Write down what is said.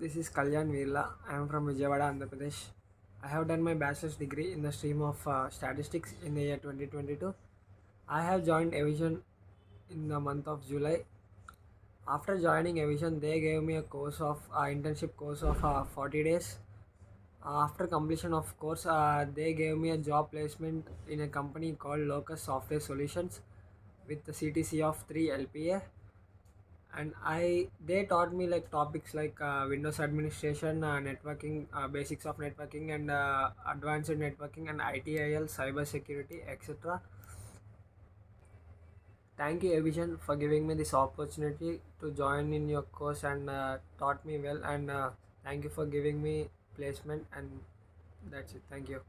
This is Kalyan Veerla. I am from Vijayawada, Andhra Pradesh. I have done my bachelor's degree in the stream of statistics in the year 2022. I have joined Aviation in the month of July. After joining Aviation, they gave me a course of internship course of 40 days. After completion of course, they gave me a job placement in a company called Locuz Software Solutions with the CTC of 3 LPA. And they taught me like topics like Windows administration, networking, basics of networking, and advanced networking, and ITIL, cyber security, etc. Thank you, Avision, for giving me this opportunity to join in your course and taught me well. And thank you for giving me placement. And that's it. Thank you.